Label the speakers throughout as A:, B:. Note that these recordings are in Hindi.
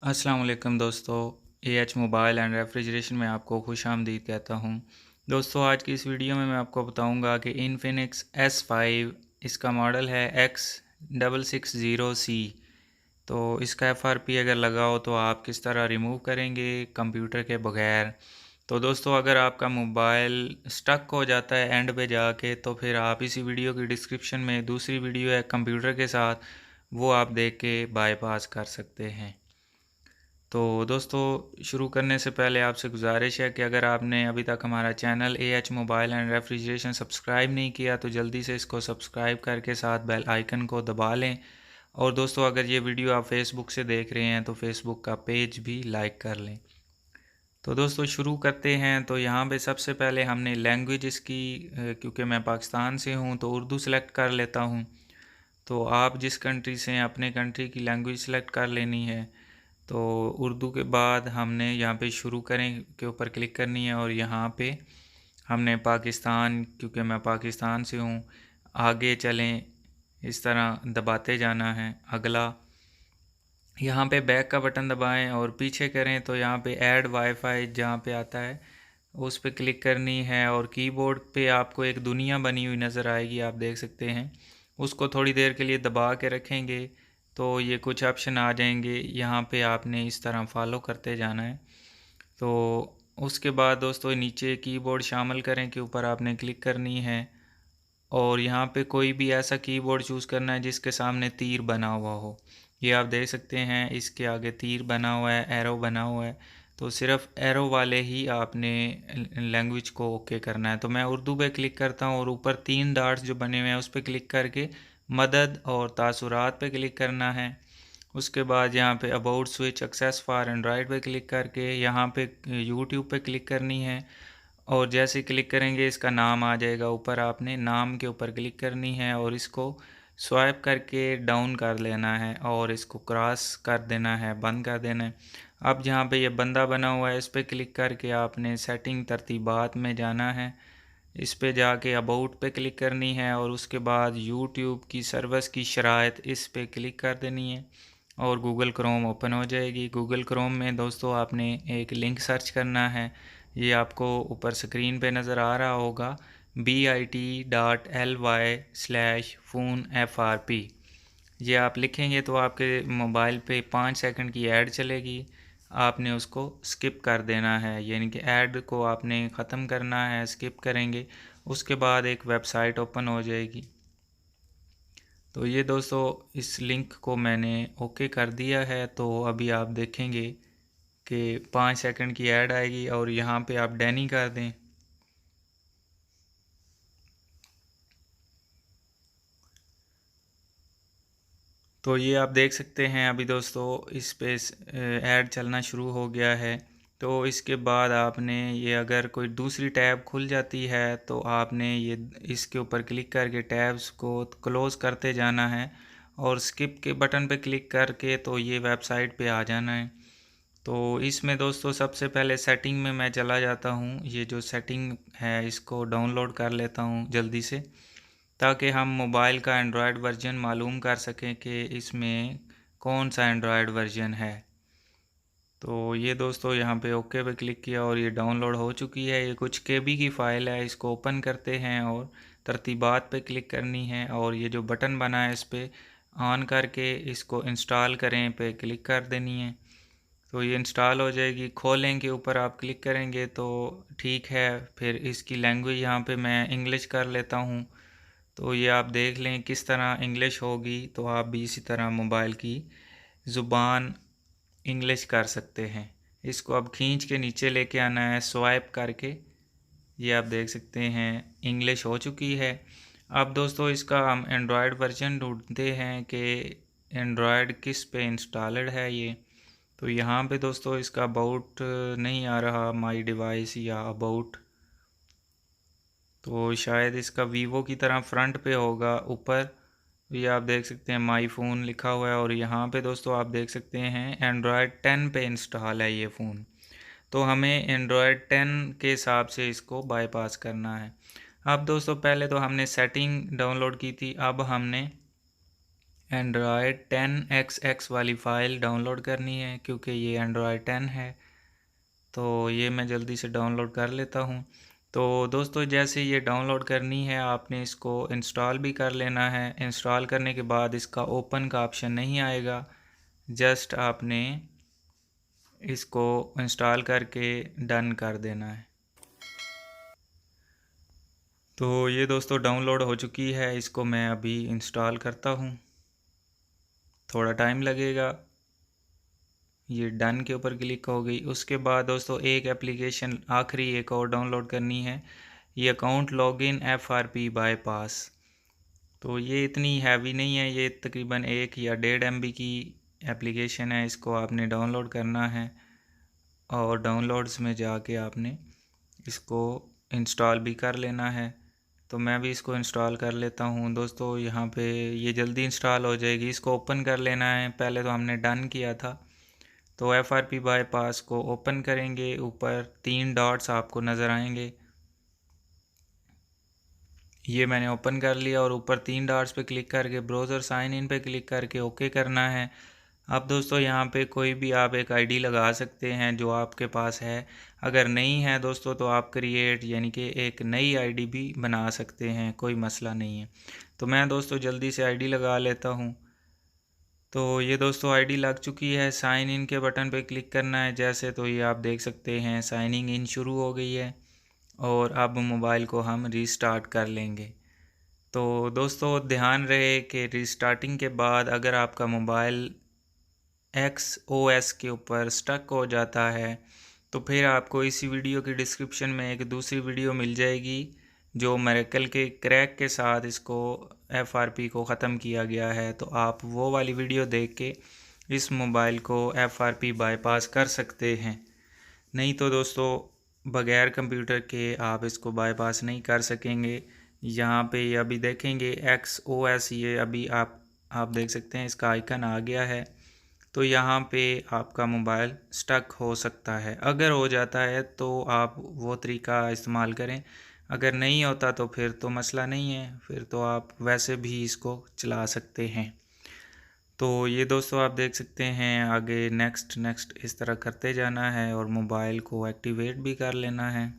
A: अस्सलाम वालेकुम दोस्तों। एएच मोबाइल एंड रेफ्रिजरेशन में आपको खुशामदीद कहता हूँ। दोस्तों, आज की इस वीडियो में मैं आपको बताऊँगा कि इन्फिनिक्स S5 इसका मॉडल है X660C। तो इसका FRP अगर लगा हो तो आप किस तरह रिमूव करेंगे कंप्यूटर के बगैर। तो दोस्तों, अगर आपका मोबाइल स्टक हो जाता है एंड पे जाके, तो फिर आप इसी वीडियो की डिस्क्रिप्शन में दूसरी वीडियो है कंप्यूटर के साथ, वो आप देख के बाईपास कर सकते हैं। तो दोस्तों, शुरू करने से पहले आपसे गुजारिश है कि अगर आपने अभी तक हमारा channel AH mobile and refrigeration subscribe नहीं किया तो जल्दी से इसको सब्सक्राइब करके साथ बेल आइकन को दबा लें। और दोस्तों, अगर ये वीडियो आप फेसबुक से देख रहे हैं तो फेसबुक का पेज भी लाइक कर लें। तो दोस्तों, शुरू करते हैं। तो यहाँ पे सबसे पहले हमने लैंग्वेज इसकी क्योंकि मैं पाकिस्तान से हूँ तो उर्दू सेलेक्ट कर लेता हूँ। तो आप जिस कंट्री से हैं अपने कंट्री की लैंग्वेज सेलेक्ट कर लेनी है। तो उर्दू के बाद हमने यहाँ पे शुरू करें के ऊपर क्लिक करनी है और यहाँ पे हमने पाकिस्तान, क्योंकि मैं पाकिस्तान से हूँ, आगे चलें इस तरह दबाते जाना है। अगला, यहाँ पे बैक का बटन दबाएं और पीछे करें तो यहाँ पे ऐड वाईफाई जहाँ पे आता है उस पर क्लिक करनी है और कीबोर्ड पे आपको एक दुनिया बनी हुई नज़र आएगी, आप देख सकते हैं। उसको थोड़ी देर के लिए दबा के रखेंगे तो ये कुछ ऑप्शन आ जाएंगे, यहाँ पे आपने इस तरह फॉलो करते जाना है। तो उसके बाद दोस्तों, नीचे कीबोर्ड शामिल करें के ऊपर आपने क्लिक करनी है और यहाँ पे कोई भी ऐसा कीबोर्ड चूज़ करना है जिसके सामने तीर बना हुआ हो। ये आप देख सकते हैं, इसके आगे तीर बना हुआ है, एरो बना हुआ है। तो सिर्फ एरो वाले ही आपने लैंग्वेज को ओके करना है। तो मैं उर्दू पे क्लिक करता हूँ और ऊपर 3 डॉट्स जो बने हुए हैं उस पर क्लिक करके मदद और तासुरात पे क्लिक करना है। उसके बाद यहाँ पे about switch access for Android पे क्लिक करके यहाँ पे यूट्यूब पे क्लिक करनी है और जैसे क्लिक करेंगे इसका नाम आ जाएगा ऊपर, आपने नाम के ऊपर क्लिक करनी है और इसको स्वाइप करके डाउन कर लेना है और इसको क्रॉस कर देना है, बंद कर देना है। अब जहाँ पे ये बंदा बना हुआ है इस पर क्लिक करके आपने सेटिंग तरतीबात में जाना है। इस पे जाके अबाउट पे क्लिक करनी है और उसके बाद यूट्यूब की सर्विस की शराइत इस पे क्लिक कर देनी है और गूगल क्रोम ओपन हो जाएगी। गूगल क्रोम में दोस्तों आपने एक लिंक सर्च करना है, ये आपको ऊपर स्क्रीन पे नज़र आ रहा होगा, bit.ly/phone FRP। ये आप लिखेंगे तो आपके मोबाइल पे 5 सेकंड की ऐड चलेगी, आपने उसको स्किप कर देना है, यानी कि ऐड को आपने ख़त्म करना है। स्किप करेंगे उसके बाद एक वेबसाइट ओपन हो जाएगी। तो ये दोस्तों, इस लिंक को मैंने ओके कर दिया है। तो अभी आप देखेंगे कि 5 सेकंड की ऐड आएगी और यहाँ पे आप डैनी कर दें। तो ये आप देख सकते हैं अभी दोस्तों इस पे ऐड चलना शुरू हो गया है। तो इसके बाद आपने ये, अगर कोई दूसरी टैब खुल जाती है तो आपने ये इसके ऊपर क्लिक करके टैब्स को क्लोज़ करते जाना है और स्किप के बटन पे क्लिक करके तो ये वेबसाइट पे आ जाना है। तो इसमें दोस्तों सबसे पहले सेटिंग में मैं चला जाता हूँ, ये जो सेटिंग है इसको डाउनलोड कर लेता हूँ जल्दी से, ताकि हम मोबाइल का एंड्रॉयड वर्जन मालूम कर सकें कि इसमें कौन सा एंड्रॉयड वर्जन है। तो ये दोस्तों यहाँ पे ओके पे क्लिक किया और ये डाउनलोड हो चुकी है। ये कुछ केबी की फ़ाइल है, इसको ओपन करते हैं और तरतीबात पे क्लिक करनी है और ये जो बटन बना है इस पर ऑन करके इसको इंस्टॉल करें पे क्लिक कर देनी है। तो ये इंस्टॉल हो जाएगी। खोलें के ऊपर आप क्लिक करेंगे तो ठीक है, फिर इसकी लैंग्वेज यहाँ पे मैं इंग्लिश कर लेता हूँ। तो ये आप देख लें किस तरह इंग्लिश होगी, तो आप भी इसी तरह मोबाइल की ज़ुबान इंग्लिश कर सकते हैं। इसको अब खींच के नीचे लेके आना है स्वाइप करके, ये आप देख सकते हैं इंग्लिश हो चुकी है। अब दोस्तों, इसका हम एंड्रॉयड वर्जन ढूंढते हैं कि एंड्रॉयड किस पे इंस्टॉल्ड है ये। तो यहाँ पे दोस्तों इसका अबाउट नहीं आ रहा, माई डिवाइस या अबाउट, तो शायद इसका वीवो की तरह फ्रंट पे होगा ऊपर। ये आप देख सकते हैं माई फ़ोन लिखा हुआ है और यहाँ पे दोस्तों आप देख सकते हैं एंड्रॉयड 10 पे इंस्टॉल है ये फ़ोन। तो हमें एंड्रॉयड 10 के हिसाब से इसको बाईपास करना है। अब दोस्तों, पहले तो हमने सेटिंग डाउनलोड की थी, अब हमने एंड्रॉयड 10 वाली फ़ाइल डाउनलोड करनी है, क्योंकि ये एंड्रॉयड 10 है। तो ये मैं जल्दी से डाउनलोड कर लेता हूँ। तो दोस्तों जैसे ये डाउनलोड करनी है, आपने इसको इंस्टॉल भी कर लेना है। इंस्टॉल करने के बाद इसका ओपन का ऑप्शन नहीं आएगा, जस्ट आपने इसको इंस्टॉल करके डन कर देना है। तो ये दोस्तों डाउनलोड हो चुकी है, इसको मैं अभी इंस्टॉल करता हूँ, थोड़ा टाइम लगेगा। ये डन के ऊपर क्लिक हो गई। उसके बाद दोस्तों एक एप्लीकेशन आखिरी एक और डाउनलोड करनी है, ये अकाउंट लॉगिन FRP बाईपास। तो ये इतनी हैवी नहीं है, ये तकरीबन 1 या 1.5 MB की एप्लीकेशन है। इसको आपने डाउनलोड करना है और डाउनलोड्स में जाके आपने इसको इंस्टॉल भी कर लेना है। तो मैं भी इसको इंस्टॉल कर लेता हूँ दोस्तों। यहाँ पे ये जल्दी इंस्टॉल हो जाएगी। इसको ओपन कर लेना है, पहले तो हमने डन किया था। तो FRP बाईपास को ओपन करेंगे, ऊपर 3 डॉट्स आपको नज़र आएंगे। ये मैंने ओपन कर लिया और ऊपर 3 डॉट्स पे क्लिक करके ब्राउज़र साइन इन पे क्लिक करके ओके करना है। अब दोस्तों यहाँ पे कोई भी आप एक आईडी लगा सकते हैं जो आपके पास है। अगर नहीं है दोस्तों तो आप क्रिएट यानी कि एक नई आईडी भी बना सकते हैं, कोई मसला नहीं है। तो मैं दोस्तों जल्दी से आईडी लगा लेता हूँ। तो ये दोस्तों आईडी लग चुकी है। साइन इन के बटन पे क्लिक करना है जैसे, तो ये आप देख सकते हैं साइनिंग इन शुरू हो गई है। और अब मोबाइल को हम रीस्टार्ट कर लेंगे। तो दोस्तों ध्यान रहे कि रीस्टार्टिंग के बाद अगर आपका मोबाइल XOS के ऊपर स्टक हो जाता है, तो फिर आपको इसी वीडियो की डिस्क्रिप्शन में एक दूसरी वीडियो मिल जाएगी जो मेरेकल के क्रैक के साथ इसको FRP को ख़त्म किया गया है। तो आप वो वाली वीडियो देख के इस मोबाइल को FRP बाईपास कर सकते हैं। नहीं तो दोस्तों बग़ैर कंप्यूटर के आप इसको बाईपास नहीं कर सकेंगे। यहाँ पे ये अभी देखेंगे XOS, ये अभी आप देख सकते हैं इसका आइकन आ गया है। तो यहाँ पे आपका मोबाइल स्टक हो सकता है। अगर हो जाता है तो आप वो तरीका इस्तेमाल करें, अगर नहीं होता तो फिर तो मसला नहीं है, फिर तो आप वैसे भी इसको चला सकते हैं। तो ये दोस्तों आप देख सकते हैं आगे नेक्स्ट नेक्स्ट इस तरह करते जाना है और मोबाइल को एक्टिवेट भी कर लेना है।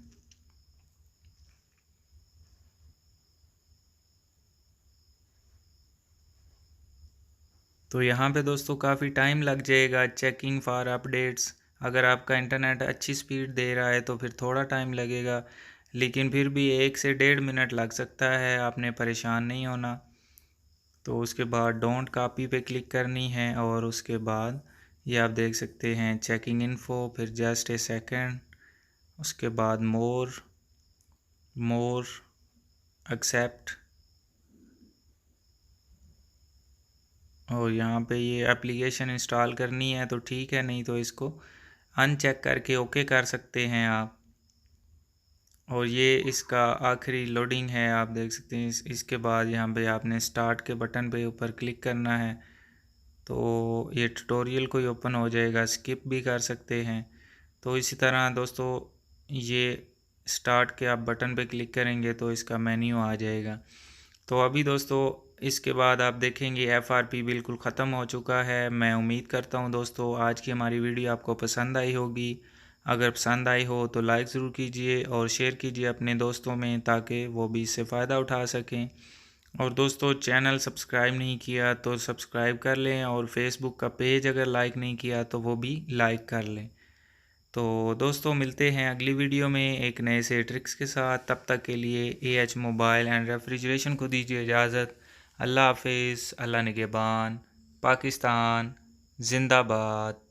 A: तो यहाँ पे दोस्तों काफ़ी टाइम लग जाएगा, चेकिंग फॉर अपडेट्स। अगर आपका इंटरनेट अच्छी स्पीड दे रहा है तो फिर थोड़ा टाइम लगेगा, लेकिन फिर भी 1 से 1.5 मिनट लग सकता है, आपने परेशान नहीं होना। तो उसके बाद डोंट कॉपी पे क्लिक करनी है और उसके बाद ये आप देख सकते हैं चेकिंग इन्फो, फिर जस्ट ए सेकंड, उसके बाद मोर एक्सेप्ट। और यहाँ पे ये एप्लीकेशन इंस्टॉल करनी है तो ठीक है, नहीं तो इसको अनचेक करके ओके कर सकते हैं आप। और ये इसका आखिरी लोडिंग है, आप देख सकते हैं। इसके बाद यहाँ पे आपने स्टार्ट के बटन पे ऊपर क्लिक करना है, तो ये ट्यूटोरियल कोई ओपन हो जाएगा, स्किप भी कर सकते हैं। तो इसी तरह दोस्तों ये स्टार्ट के आप बटन पे क्लिक करेंगे तो इसका मेन्यू आ जाएगा। तो अभी दोस्तों इसके बाद आप देखेंगे FRP बिल्कुल ख़त्म हो चुका है। मैं उम्मीद करता हूँ दोस्तों आज की हमारी वीडियो आपको पसंद आई होगी। अगर पसंद आई हो तो लाइक ज़रूर कीजिए और शेयर कीजिए अपने दोस्तों में, ताकि वो भी इससे फ़ायदा उठा सकें। और दोस्तों चैनल सब्सक्राइब नहीं किया तो सब्सक्राइब कर लें, और फेसबुक का पेज अगर लाइक नहीं किया तो वो भी लाइक कर लें। तो दोस्तों मिलते हैं अगली वीडियो में एक नए से ट्रिक्स के साथ। तब तक के लिए AH मोबाइल एंड रेफ्रिजरेशन को दीजिए इजाज़त। अल्लाह हाफिज़, अल्लाह निगहबान, पाकिस्तान जिंदाबाद।